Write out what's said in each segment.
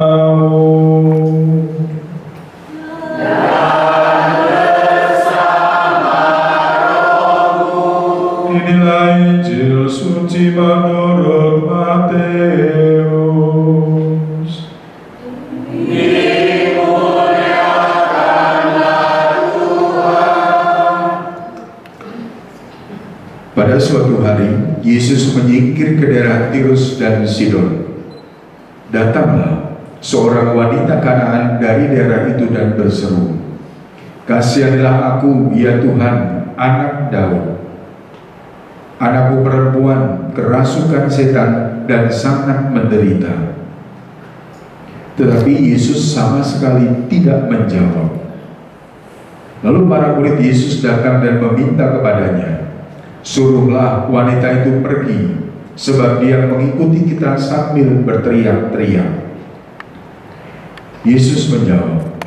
Inilah Injil suci menurut Matius. Pada suatu hari, Yesus menyingkir ke daerah Tirus dan Sidon. Datanglah seorang wanita Kanaan dari daerah itu dan berseru, "Kasihanilah aku, ya Tuhan, anak Daud. Anakku perempuan kerasukan setan dan sangat menderita." Tetapi Yesus sama sekali tidak menjawab. Lalu para murid Yesus datang dan meminta kepadanya, "Suruhlah wanita itu pergi, sebab dia mengikuti kita sambil berteriak-teriak." Yesus menjawab,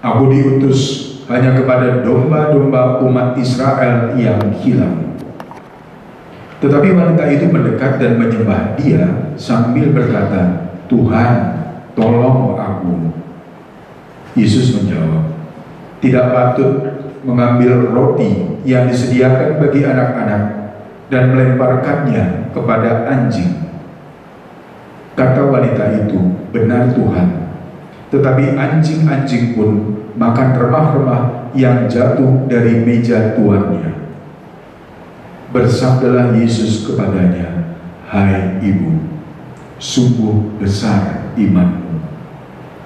"Aku diutus hanya kepada domba-domba umat Israel yang hilang." Tetapi wanita itu mendekat dan menyembah dia sambil berkata, "Tuhan, tolong aku." Yesus menjawab, "Tidak patut mengambil roti yang disediakan bagi anak-anak dan melemparkannya kepada anjing." Kata wanita itu, "Benar Tuhan, tetapi anjing-anjing pun makan remah-remah yang jatuh dari meja tuannya." Bersabdalah Yesus kepadanya, "Hai ibu, sungguh besar imanmu.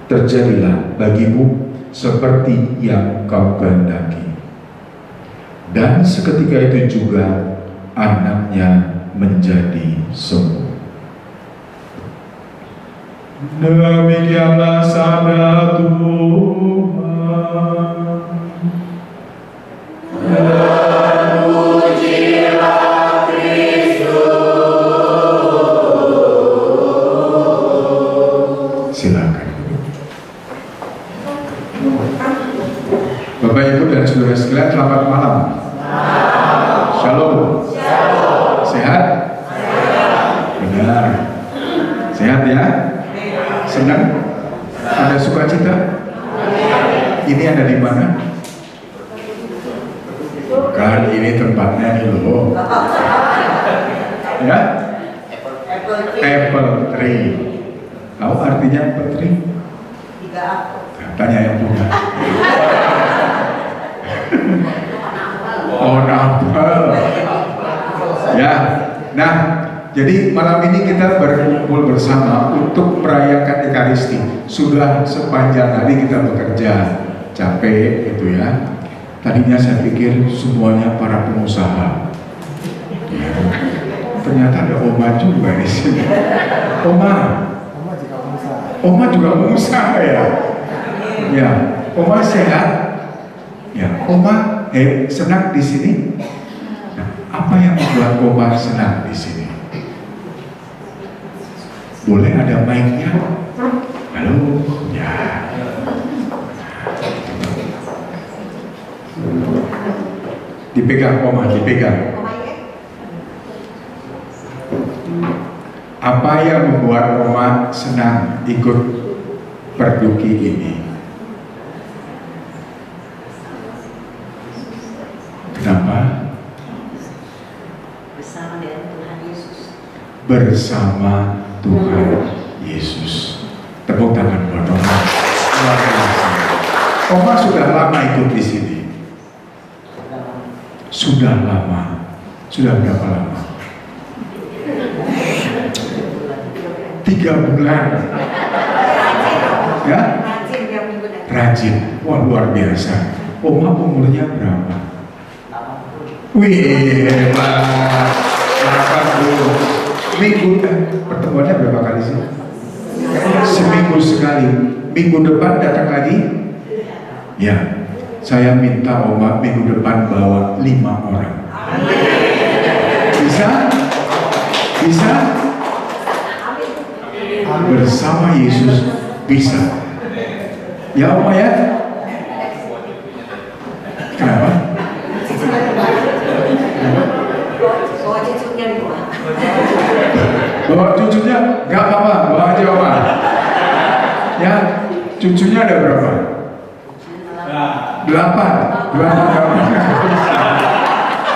Terjadilah bagimu seperti yang kau kehendaki." Dan seketika itu juga anaknya menjadi sembuh. Demikianlah sabda Tuhan. Terpujilah Kristus. Silakan. Bapak, Ibu, dan saudara sekalian, selamat malam. Shalom. Sehat? Benar. Sehat ya? Senang? Ada sukacita? Ini ada di mana? Kan ini tempatnya nih loh. Ya? Apple tree. Tahu artinya apple tree? Tanya yang punya. Oh, apel. Ya. Nah, jadi malam ini kita berkumpul bersama untuk merayakan Ekaristi. Sudah sepanjang hari kita bekerja, capek gitu ya. Tadinya saya pikir semuanya para pengusaha. Ya. Ternyata ada Oma juga di sini. Oma juga pengusaha ya. Ya, Oma sehat. Ya, Oma senang di sini. Nah, apa yang membuat Oma senang di sini? Boleh ada mic-nya? Halo? Ya. Dipegang, Oma, dipegang. Apa yang membuat Oma senang ikut perduki ini? Kenapa? Bersama dengan Tuhan Yesus. Bersama Tuhan Yesus. Tepuk tangan buat Oma. Oma sudah lama ikut di sini. Sudah lama. Sudah berapa lama? 3 bulan. Ya? Rajin. Wah, luar biasa. Oma umurnya berapa? Wih, hebat. 80. Minggu pertemuannya berapa kali sih? Seminggu sekali. Minggu depan datang lagi? Ya. Saya minta Oma minggu depan bawa 5 orang. Bisa? Bisa? Bersama Yesus bisa. Ya Oma ya? Kenapa? Bawa cucunya di rumah. Bawa cucunya? Gak apa-apa, bawa aja Oma. Ya, cucunya ada berapa? 8.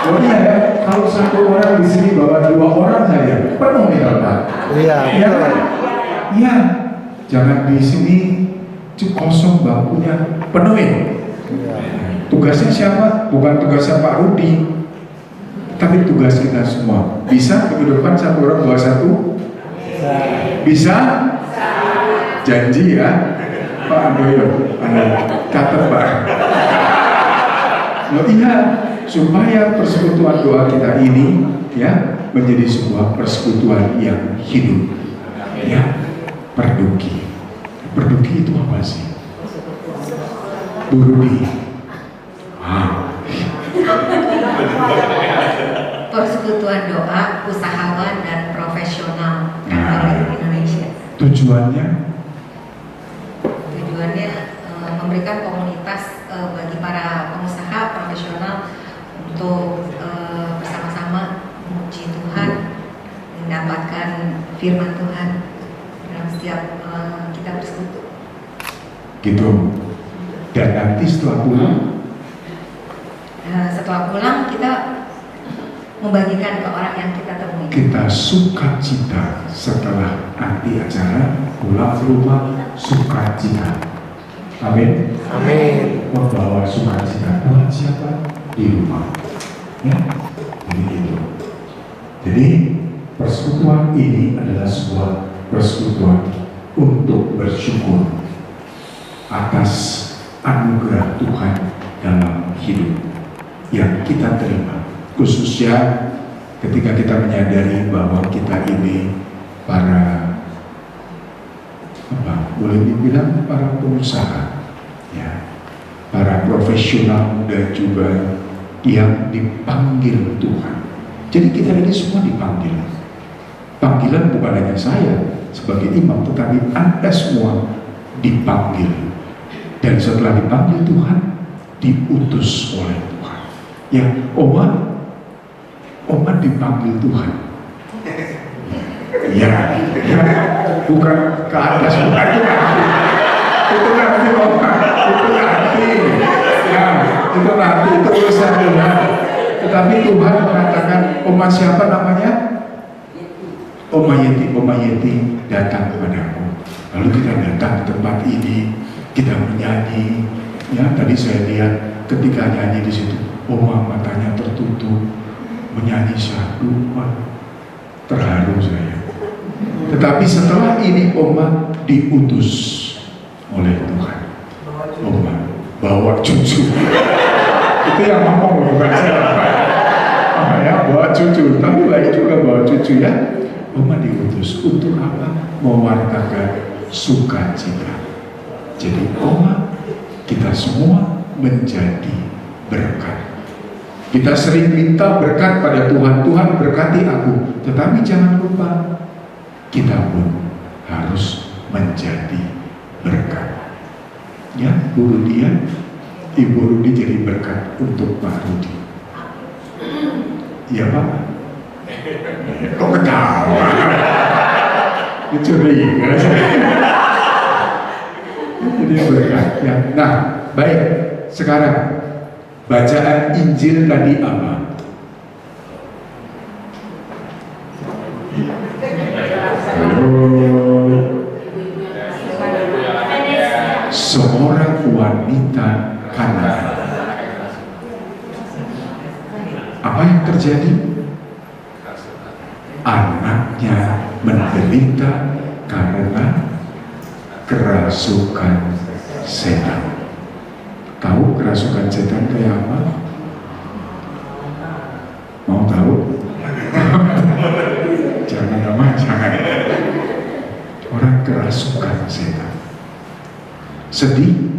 Oh iya ya, kalau satu orang di sini bawa 2 orang saja, penuh nih Pak. Iya. Iya kan? Iya. Jangan di sini kosong bangkunya, penuhin. Iya. Tugasnya siapa? Bukan tugasnya Pak Rudi, tapi tugas kita semua. Bisa ke depan satu orang bawa 1? Bisa? Janji ya, Pak Andoyo. Catat Pak. Oh iya, supaya persekutuan doa kita ini ya menjadi sebuah persekutuan yang hidup. Ya, perduki. Perduki itu apa sih? Burudi. Persekutuan doa, usahawan dan profesional Katolik Indonesia. Tujuannya Memberikan komunitas bagi para pengusaha profesional untuk bersama-sama memuji Tuhan, mendapatkan firman Tuhan dalam setiap kita bersekutu. gitu. Dan nanti setelah pulang kita membagikan ke orang yang kita temui. kita sukacita setelah nanti acara, pulang ke rumah sukacita. Amin. Amin. Membawa sukacita buat siapa? Di rumah. Ya, jadi itu. Jadi persekutuan ini adalah sebuah persekutuan untuk bersyukur atas anugerah Tuhan dalam hidup yang kita terima, khususnya ketika kita menyadari bahwa kita ini para boleh dibilang para pengusaha, ya, para profesional dan juga yang dipanggil Tuhan. Jadi kita ini semua dipanggil. Panggilan bukan hanya saya sebagai imam, tetapi Anda semua dipanggil. Dan setelah dipanggil Tuhan, diutus oleh Tuhan. Ya, Oma dipanggil Tuhan. Ya, bukan ke atas, bukan itu nanti. Itu nanti Oma, itu nanti. Ya, itu nanti, itu urusan Tuhan. Tetapi Tuhan mengatakan, Oma siapa namanya? Oma Yeti datang kepadaku. Lalu kita datang ke tempat ini, kita menyanyi. Ya, tadi saya lihat ketika nyanyi di situ, Oma matanya tertutup, menyanyi syahdu, terharu saya. Tetapi setelah ini Oma diutus oleh Tuhan. Oma bawa cucu. Itu yang ngomong bukan saya. Ya, bawa cucu, tapi baik juga bawa cucu ya. Oma diutus untuk apa? Mewartakan sukacita. Jadi Oma, kita semua menjadi berkat. Kita sering minta berkat pada Tuhan, Tuhan berkati aku. Tetapi jangan lupa, kita pun harus menjadi berkat. Ya, Bu Rudi ya, Ibu Rudi jadi berkat untuk Pak Rudi. Iya Pak? Kok ketawa? Curiga. Jadi berkat ya. Nah, baik. Sekarang bacaan Injil tadi apa? Seorang wanita Kanaan. Apa yang terjadi? Anaknya menderita karena kerasukan setan. Tahu kerasukan setan kayak apa? Mau tahu? Jangan nama, jangan. Orang kerasukan setan. Sedih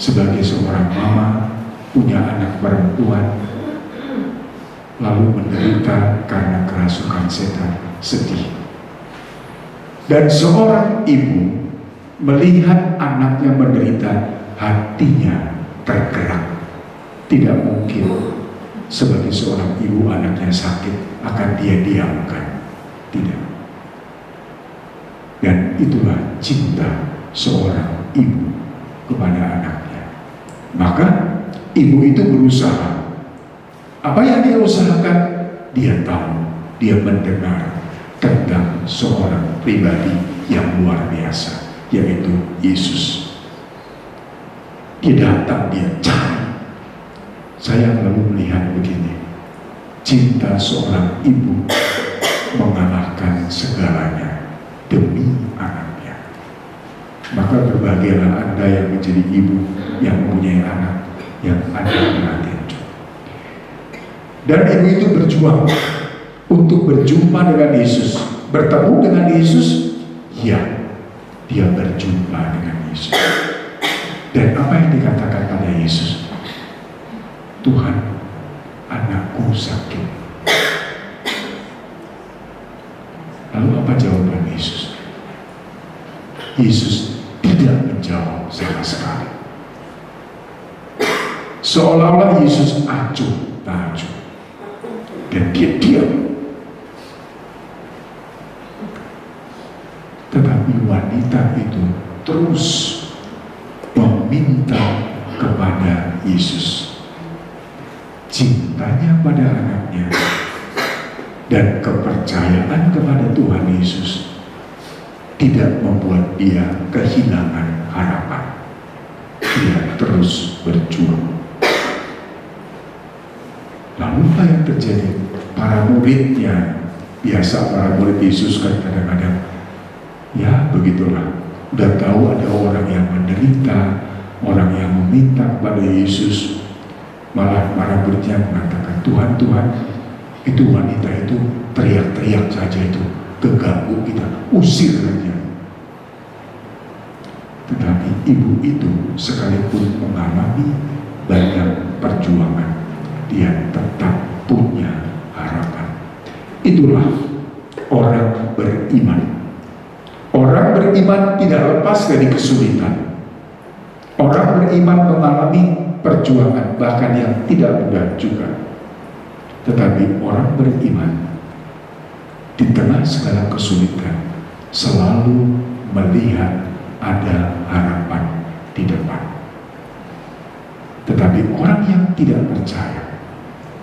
sebagai seorang mama punya anak perempuan lalu menderita karena kerasukan setan, sedih. Dan seorang ibu melihat anaknya menderita, hatinya tergerak. Tidak mungkin sebagai seorang ibu anaknya sakit akan dia diamkan. Tidak. Dan itulah cinta seorang ibu kepada anaknya. Maka ibu itu berusaha. Apa yang dia usahakan? Dia tahu, dia mendengar tentang seorang pribadi yang luar biasa, yaitu Yesus. Dia datang, dia cari. Saya lalu melihat begini, cinta seorang ibu mengalahkan segalanya demi anaknya. Maka berbahagialah Anda yang menjadi ibu, yang mempunyai anak, yang ada perhatian. Dan ibu itu berjuang untuk berjumpa dengan Yesus, bertemu dengan Yesus. Ya, dia berjumpa dengan Yesus. Dan apa yang dikatakan pada Yesus? Tuhan, anakku sakit. Lalu apa jawaban Yesus? Yesus tidak menjawab sama sekali. Seolah-olah Yesus acuh tak acuh. Dan dia diam. Tetapi wanita itu terus meminta kepada Yesus. Cintanya pada anaknya dan kepercayaan kepada Tuhan Yesus tidak membuat dia kehilangan harapan. Dia terus berjuang. Lalu apa yang terjadi? Para muridnya, biasa para murid Yesus kan kadang-kadang, ya begitulah, udah tahu ada orang yang menderita, orang yang meminta kepada Yesus, malah para muridnya mengatakan, Tuhan, Tuhan, itu wanita itu teriak-teriak saja, itu keganggu kita, usir saja. Tetapi ibu itu sekalipun mengalami banyak perjuangan, dia tetap punya harapan. Itulah orang beriman. Orang beriman tidak lepas dari kesulitan. Orang beriman mengalami perjuangan bahkan yang tidak mudah juga. Tetapi orang beriman di tengah segala kesulitan selalu melihat ada harapan di depan. Tetapi orang yang tidak percaya,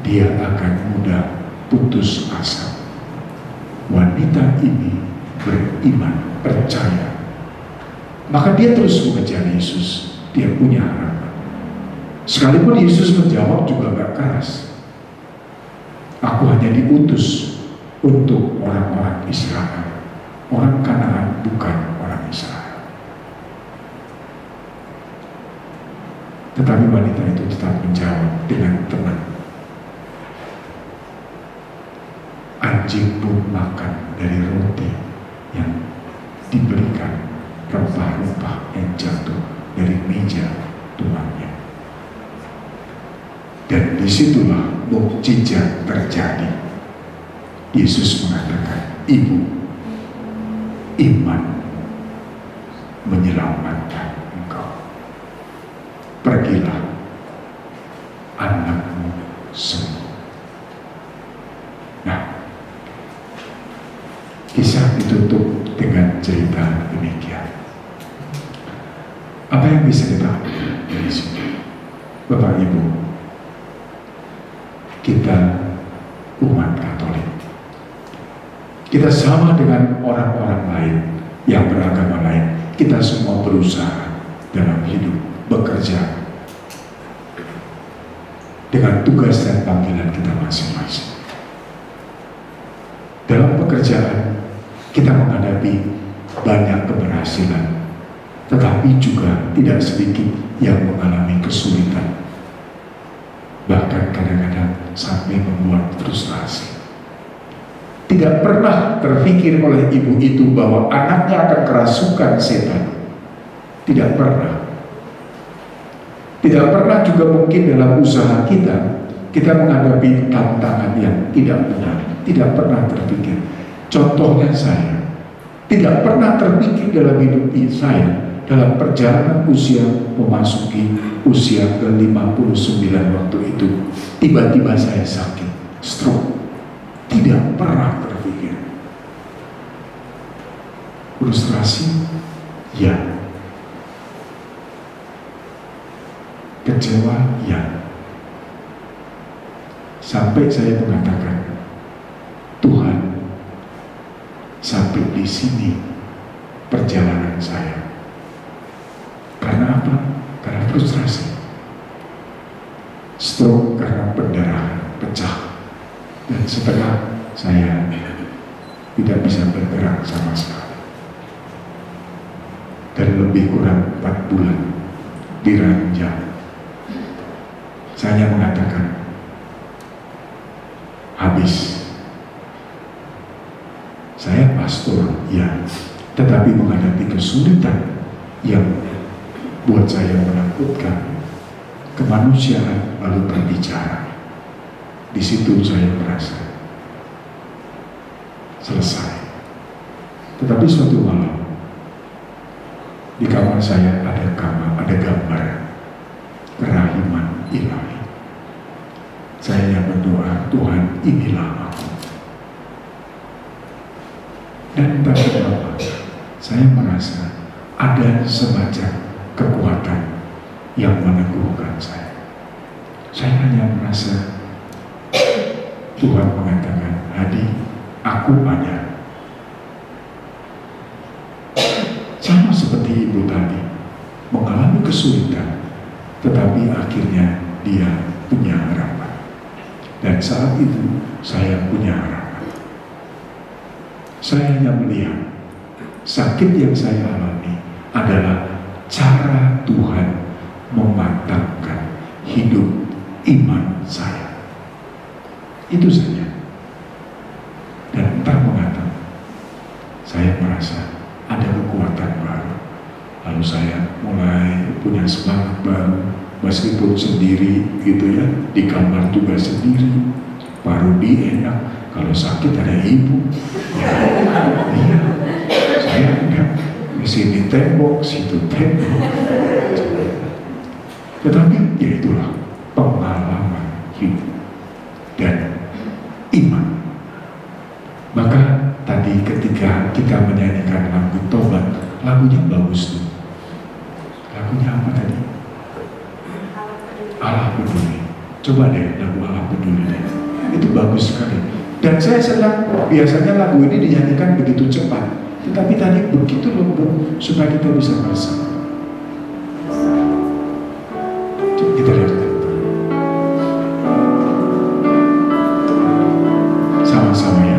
dia akan mudah putus asa. Wanita ini beriman, percaya, maka dia terus mengejar Yesus. Dia punya harapan. Sekalipun Yesus menjawab juga gak keras. Aku hanya diutus untuk orang-orang Israel. Orang Kanaan bukan orang Israel. Tetapi wanita itu tetap menjawab dengan tenang. Anjing pun makan dari roti yang diberikan rempah-rempah yang jatuh dari meja tuannya. Dan disitulah mukjizat terjadi. Yesus mengatakan, Ibu, iman menyelamatkan engkau. Pergilah, anakmu sembuh. Nah, kisah ditutup dengan cerita demikian. Apa yang bisa kita ambil dari sini? Bapak Ibu, kita umat Katolik, kita sama dengan orang-orang lain yang beragama lain. Kita semua berusaha dalam hidup, bekerja dengan tugas dan panggilan kita masing-masing. Dalam pekerjaan kita menghadapi banyak keberhasilan, tetapi juga tidak sedikit yang mengalami kesulitan, bahkan kadang-kadang sampai membuat frustrasi. Tidak pernah terpikir oleh ibu itu bahwa anaknya akan kerasukan setan. Tidak pernah. Tidak pernah juga mungkin dalam usaha kita menghadapi tantangan yang tidak benar. Tidak pernah terpikir. Contohnya saya, tidak pernah terpikir dalam hidup saya, dalam perjalanan usia memasuki usia ke-59 waktu itu, tiba-tiba saya sakit, stroke. Tidak pernah terpikir. Frustrasi? Ya. Kecewa? Ya. Sampai saya mengatakan, Tuhan, sampai di sini perjalanan saya. Karena apa? Karena frustrasi. Stroke karena pendarahan pecah. Dan setelah saya tidak bisa bergerak sama sekali. Dan lebih kurang 4 bulan diranjang. Saya mengatakan, habis. Saya pastor, ya, tetapi menghadapi kesulitan yang buat saya menakutkan, kemanusiaan lalu berbicara. Di situ saya merasa selesai. Tetapi suatu malam di kamar saya ada gambar kerahiman ilahi. Saya berdoa, Tuhan, inilah aku. Dan entah kenapa saya merasa ada semacam kekuatan yang meneguhkan saya. Saya hanya merasa Tuhan mengatakan, Hadi, aku ada. Sama seperti ibu tadi, mengalami kesulitan, tetapi akhirnya dia punya harapan. Dan saat itu saya punya harapan. Saya hanya melihat sakit yang saya alami adalah cara Tuhan mematangkan hidup iman saya. Itu saja. Dan entah mengapa saya merasa ada kekuatan baru. Lalu saya mulai punya semangat baru, meskipun sendiri gitu ya, di kamar juga sendiri. Parodi enak, kalau sakit ada ibu. Ya, iya, saya enggak di sini tembok, situ tembok. Tetapi ya itulah pengalaman hidup dan iman. Maka tadi ketika kita menyanyikan lagu Tobat, lagunya bagus tuh. Lagunya apa tadi? Allah Peduli. Coba deh lagu Allah Peduli deh. Itu bagus sekali. Dan saya senang, biasanya lagu ini dinyanyikan begitu cepat, tetapi tadi begitu lembut supaya kita bisa bersama. Coba kita lihat. Sama-sama ya.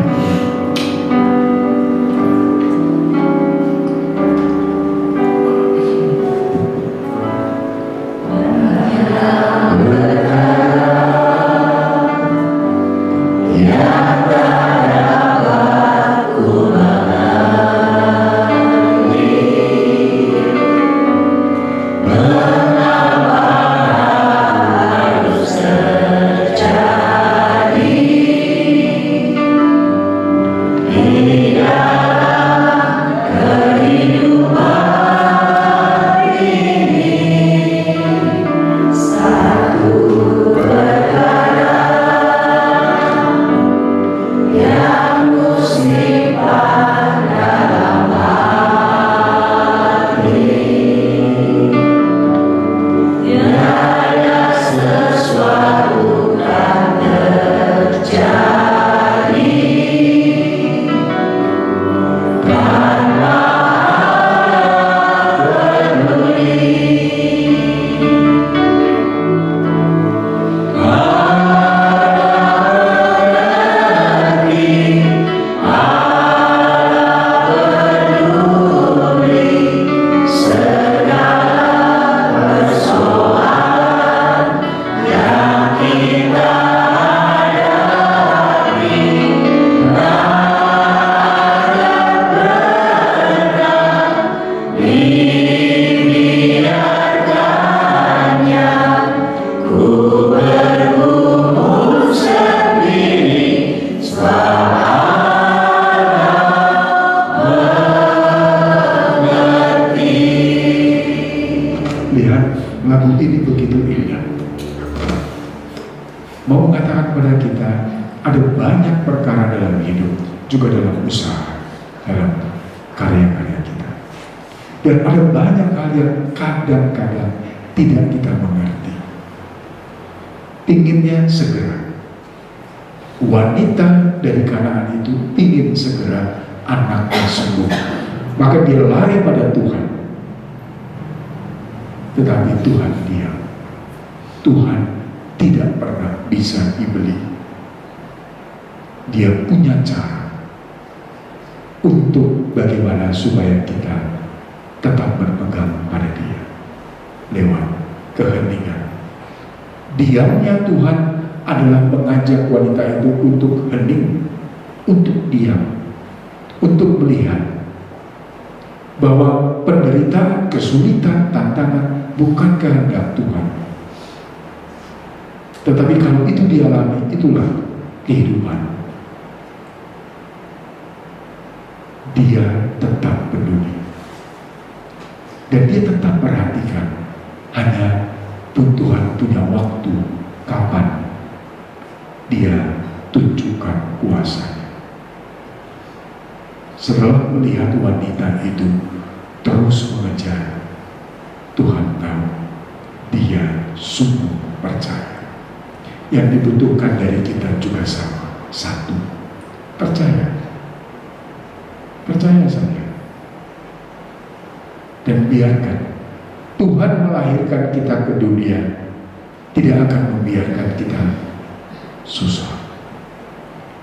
lagu ini begitu indah. Mau mengatakan kepada kita, ada banyak perkara dalam hidup, juga dalam usaha, dalam karya-karya Dan ada banyak hal yang kadang-kadang tidak kita mengerti. Pinginnya segera. Wanita dari Kanaan itu ingin segera anaknya sembuh. Maka dia lari pada Tuhan. Tetapi Tuhan diam. Tuhan tidak pernah bisa dibeli. Dia punya cara untuk bagaimana supaya kita tetap berpegang pada Dia lewat keheningan. Diamnya Tuhan adalah mengajak wanita itu untuk hening, untuk diam, untuk melihat bahwa penderitaan, kesulitan, tantangan bukan kehendak Tuhan. Tetapi kalau itu dialami, itulah kehidupan. Dia tetap peduli. Dan dia tetap perhatikan. Hanya Tuhan punya waktu kapan dia tunjukkan kuasanya. Setelah melihat wanita itu terus mengejar, Tuhan tahu dia sungguh percaya. Yang dibutuhkan dari kita juga sama. Satu, percaya. Percaya saja. Dan biarkan Tuhan melahirkan kita ke dunia, tidak akan membiarkan kita susah.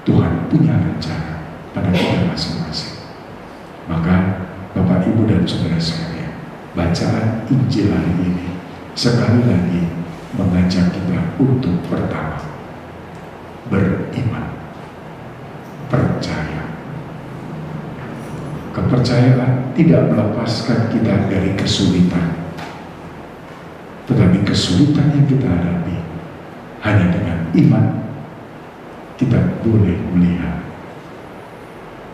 Tuhan punya rencana pada kita masing-masing. Maka Bapak, Ibu, dan Saudara sekalian, bacaan Injil hari ini sekali lagi mengajak kita untuk pertama beriman, percaya. Kepercayaan tidak melepaskan kita dari kesulitan, tetapi kesulitan yang kita hadapi hanya dengan iman kita boleh melihat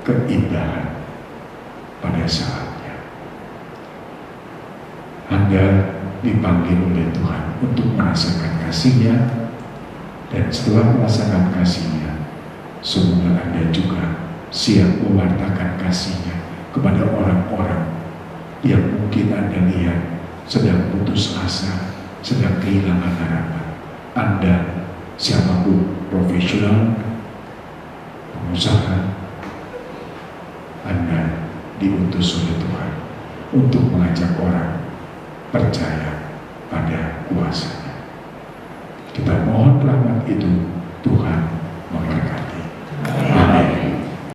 keindahan pada saatnya. Anda dipanggil oleh Tuhan untuk merasakan kasih-Nya, dan setelah merasakan kasih-Nya, semoga Anda juga siap mewartakan kasih-Nya kepada orang-orang yang mungkin Anda lihat sedang putus asa, sedang kehilangan harapan. Anda, siapapun, profesional, pengusaha, Anda diutus oleh Tuhan untuk mengajak orang percaya pada kuasa-Nya. Kita mohon rahmat itu, Tuhan memberkati.